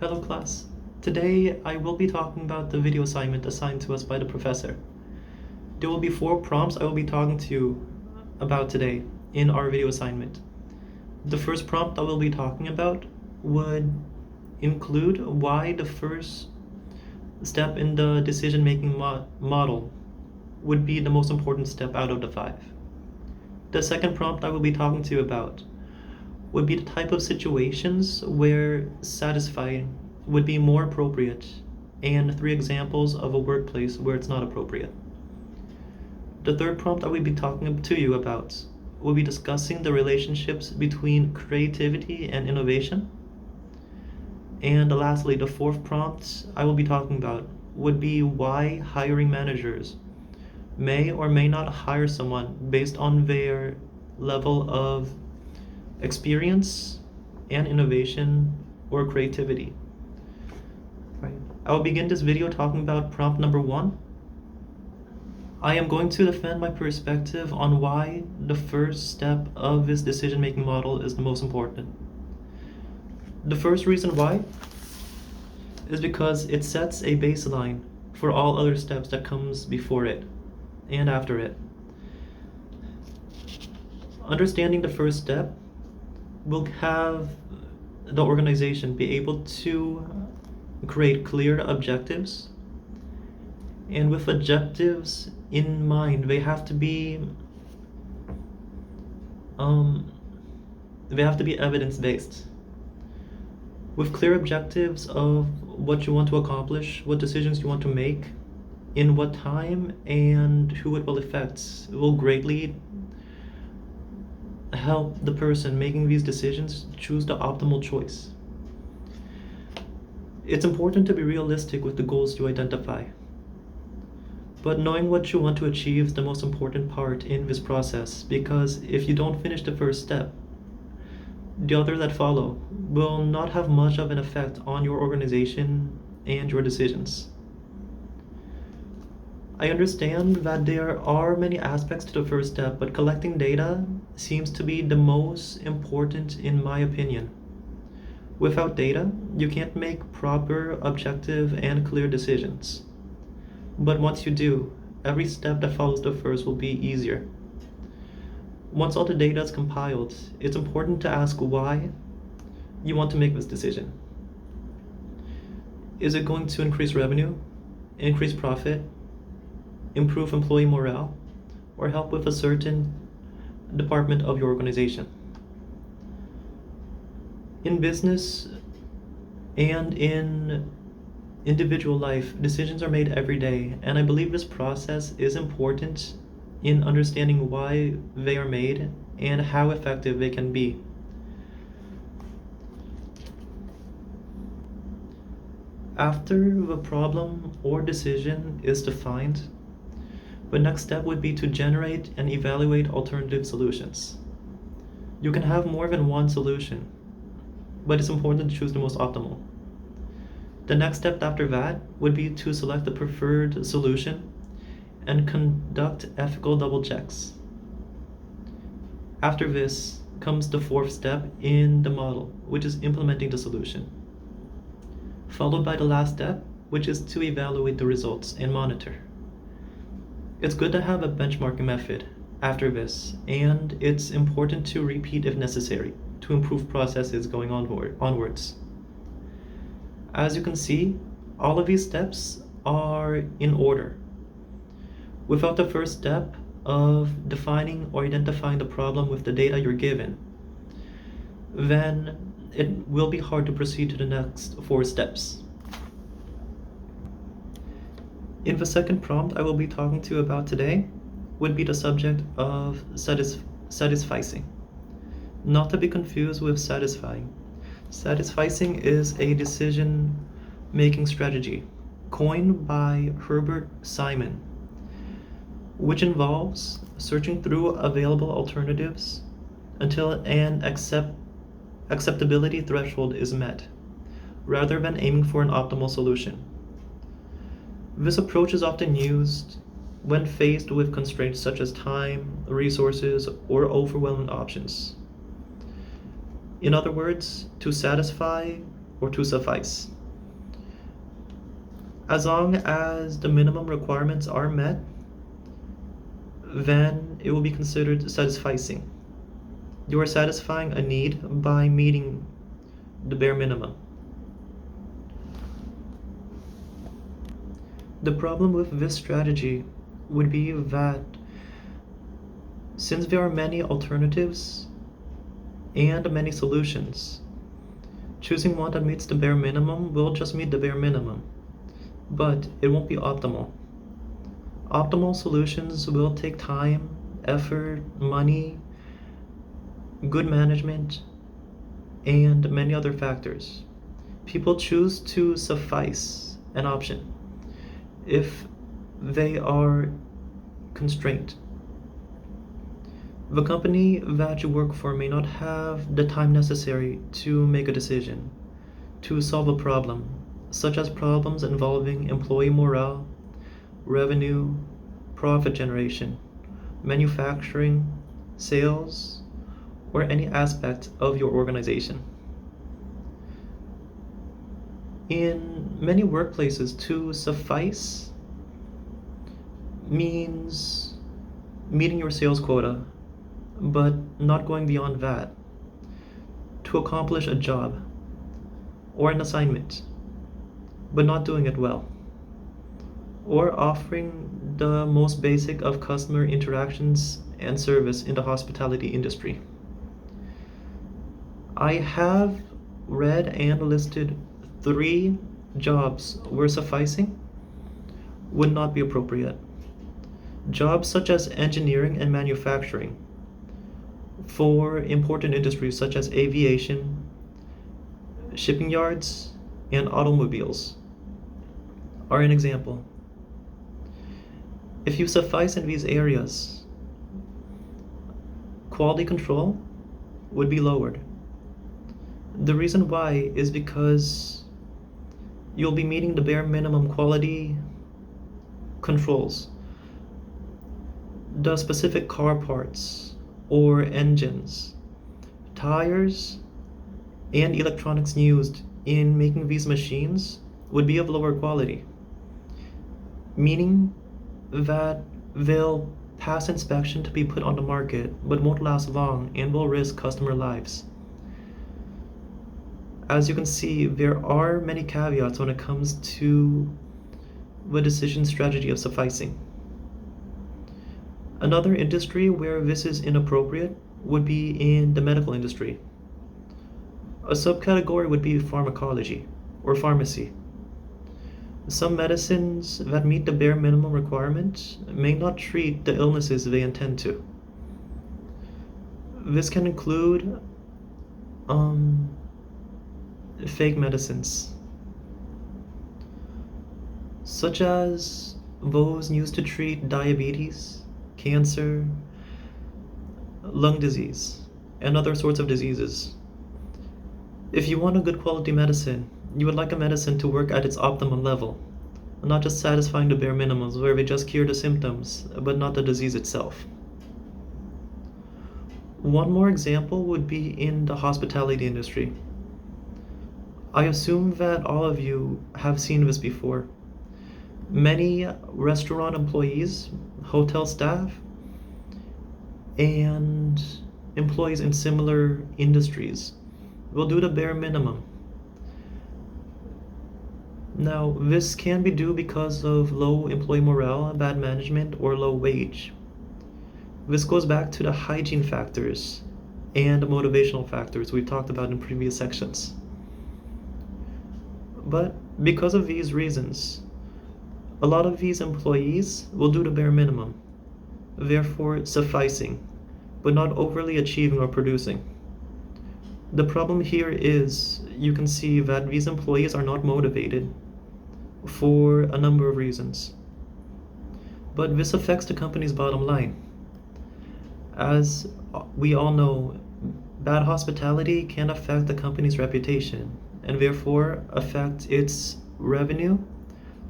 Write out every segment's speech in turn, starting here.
Hello class. Today I will be talking about the video assignment assigned to us by the professor. There will be 4 prompts I will be talking to you about today in our video assignment. The first prompt I will be talking about would include why the first step in the decision-making model would be the most important step out of the 5. The second prompt I will be talking to you about would be the type of situations where satisfying would be more appropriate, and 3 examples of a workplace where it's not appropriate. The third prompt I will be talking to you about will be discussing the relationships between creativity and innovation. And lastly, the 4th prompt I will be talking about would be why hiring managers may or may not hire someone based on their level of experience and innovation or creativity. Right. I will begin this video talking about prompt number 1. I am going to defend my perspective on why the first step of this decision-making model is the most important. The first reason why is because it sets a baseline for all other steps that comes before it and after it. Understanding the first step will have the organization be able to create clear objectives, and with objectives in mind, they have to be evidence-based. With clear objectives of what you want to accomplish, what decisions you want to make, in what time, and who it will affect, it will greatly help the person making these decisions choose the optimal choice. It's important to be realistic with the goals you identify, but knowing what you want to achieve is the most important part in this process, because if you don't finish the first step, the others that follow will not have much of an effect on your organization and your decisions. I understand that there are many aspects to the first step, but collecting data seems to be the most important in my opinion. Without data, you can't make proper, objective, and clear decisions. But once you do, every step that follows the first will be easier. Once all the data is compiled, it's important to ask why you want to make this decision. Is it going to increase revenue, increase profit, improve employee morale, or help with a certain department of your organization? In business and in individual life, decisions are made every day, and I believe this process is important in understanding why they are made and how effective they can be. After the problem or decision is defined, the next step would be to generate and evaluate alternative solutions. You can have more than one solution, but it's important to choose the most optimal. The next step after that would be to select the preferred solution and conduct ethical double checks. After this comes the 4th step in the model, which is implementing the solution, followed by the last step, which is to evaluate the results and monitor. It's good to have a benchmarking method after this, and it's important to repeat if necessary to improve processes going onwards. As you can see, all of these steps are in order. Without the first step of defining or identifying the problem with the data you're given, then it will be hard to proceed to the next 4 steps. In the second prompt I will be talking to you about today would be the subject of satisficing. Not to be confused with satisfying. Satisficing is a decision-making strategy coined by Herbert Simon, which involves searching through available alternatives until an acceptability threshold is met, rather than aiming for an optimal solution. This approach is often used when faced with constraints such as time, resources, or overwhelming options. In other words, to satisfy or to suffice. As long as the minimum requirements are met, then it will be considered satisficing. You are satisfying a need by meeting the bare minimum. The problem with this strategy would be that since there are many alternatives and many solutions, choosing one that meets the bare minimum will just meet the bare minimum, but it won't be optimal. Optimal solutions will take time, effort, money, good management, and many other factors. People choose to suffice an option if they are constrained. The company that you work for may not have the time necessary to make a decision, to solve a problem, such as problems involving employee morale, revenue, profit generation, manufacturing, sales, or any aspect of your organization. In many workplaces, to suffice means meeting your sales quota, but not going beyond that, to accomplish a job or an assignment, but not doing it well, or offering the most basic of customer interactions and service in the hospitality industry. I have read and listed 3 jobs where sufficing would not be appropriate. Jobs such as engineering and manufacturing for important industries such as aviation, shipping yards, and automobiles are an example. If you suffice in these areas, quality control would be lowered. The reason why is because you'll be meeting the bare minimum quality controls. The specific car parts or engines, tires, and electronics used in making these machines would be of lower quality, meaning that they'll pass inspection to be put on the market but won't last long and will risk customer lives. As you can see, there are many caveats when it comes to the decision strategy of sufficing. Another industry where this is inappropriate would be in the medical industry. A subcategory would be pharmacology or pharmacy. Some medicines that meet the bare minimum requirement may not treat the illnesses they intend to. This can include fake medicines, such as those used to treat diabetes, cancer, lung disease, and other sorts of diseases. If you want a good quality medicine, you would like a medicine to work at its optimum level, not just satisfying the bare minimums where they just cure the symptoms, but not the disease itself. One more example would be in the hospitality industry. I assume that all of you have seen this before. Many restaurant employees, hotel staff, and employees in similar industries will do the bare minimum. Now, this can be due because of low employee morale, bad management, or low wage. This goes back to the hygiene factors and the motivational factors we've talked about in previous sections. But because of these reasons, a lot of these employees will do the bare minimum, therefore sufficing, but not overly achieving or producing. The problem here is you can see that these employees are not motivated for a number of reasons. But this affects the company's bottom line. As we all know, bad hospitality can affect the company's reputation and therefore affect its revenue,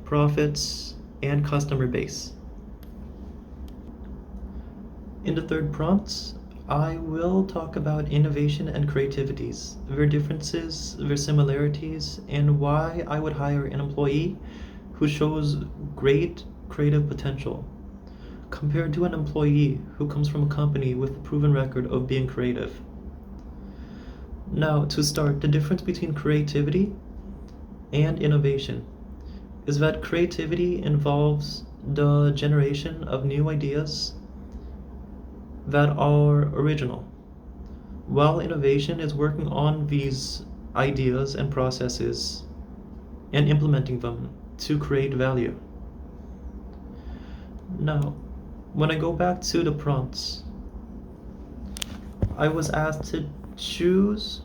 profits, and customer base. In the third prompt, I will talk about innovation and creativities, their differences, their similarities, and why I would hire an employee who shows great creative potential compared to an employee who comes from a company with a proven record of being creative. Now, to start, the difference between creativity and innovation is that creativity involves the generation of new ideas that are original, while innovation is working on these ideas and processes and implementing them to create value. Now, when I go back to the prompts, I was asked to choose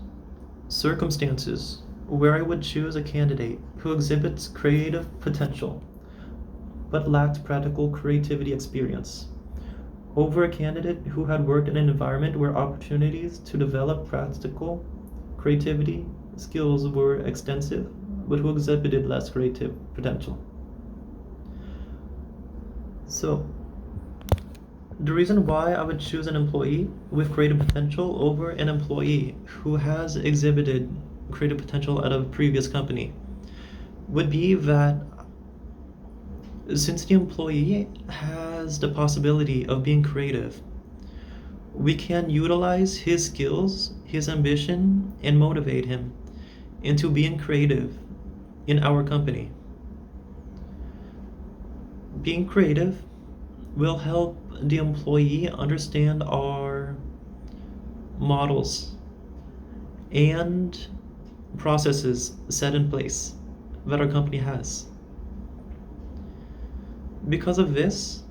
circumstances where I would choose a candidate who exhibits creative potential but lacked practical creativity experience over a candidate who had worked in an environment where opportunities to develop practical creativity skills were extensive but who exhibited less creative potential. So, the reason why I would choose an employee with creative potential over an employee who has exhibited creative potential at a previous company would be that since the employee has the possibility of being creative, we can utilize his skills, his ambition, and motivate him into being creative in our company. Being creative will help the employee understand our models and processes set in place that our company has. Because of this,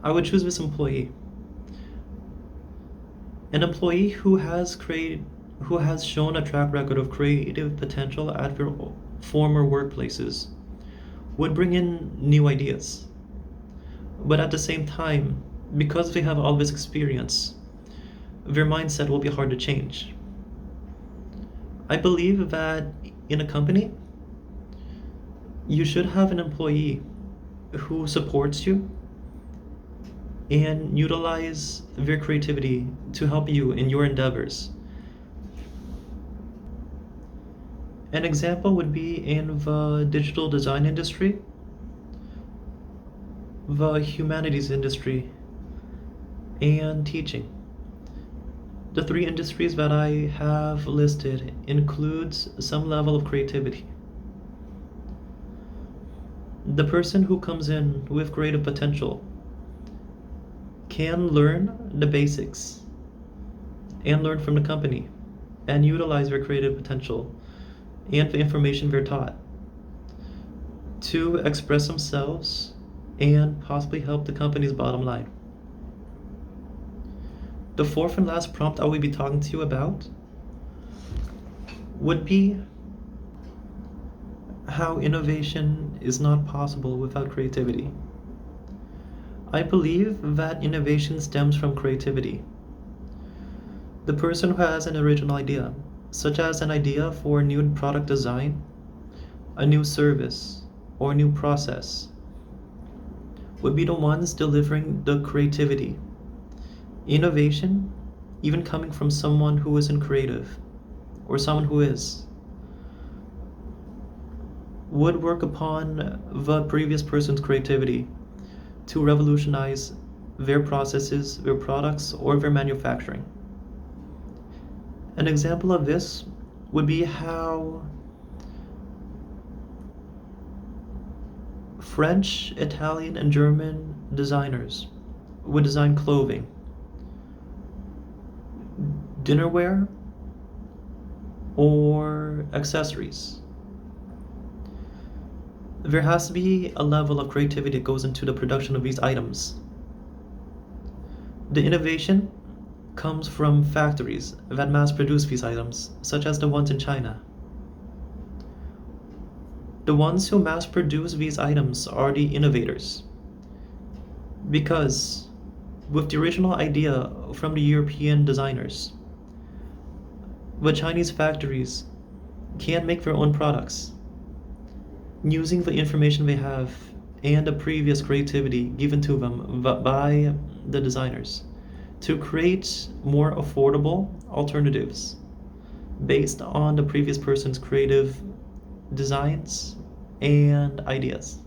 I would choose this employee. An employee who has shown a track record of creative potential at their former workplaces would bring in new ideas. But at the same time, because they have all this experience, their mindset will be hard to change. I believe that in a company, you should have an employee who supports you and utilize their creativity to help you in your endeavors. An example would be in the digital design industry, the humanities industry, and teaching. The three industries that I have listed includes some level of creativity. The person who comes in with creative potential can learn the basics and learn from the company and utilize their creative potential and the information they're taught to express themselves and possibly help the company's bottom line. The fourth and last prompt I will be talking to you about would be how innovation is not possible without creativity. I believe that innovation stems from creativity. The person who has an original idea, such as an idea for a new product design, a new service, or a new process, would be the ones delivering the creativity. Innovation, even coming from someone who isn't creative, or someone who is, would work upon the previous person's creativity to revolutionize their processes, their products, or their manufacturing. An example of this would be how French, Italian, and German designers would design clothing, dinnerware, or accessories. There has to be a level of creativity that goes into the production of these items. The innovation comes from factories that mass produce these items, such as the ones in China. The ones who mass produce these items are the innovators, because with the original idea from the European designers, the Chinese factories can make their own products using the information they have and the previous creativity given to them by the designers to create more affordable alternatives based on the previous person's creative designs and ideas.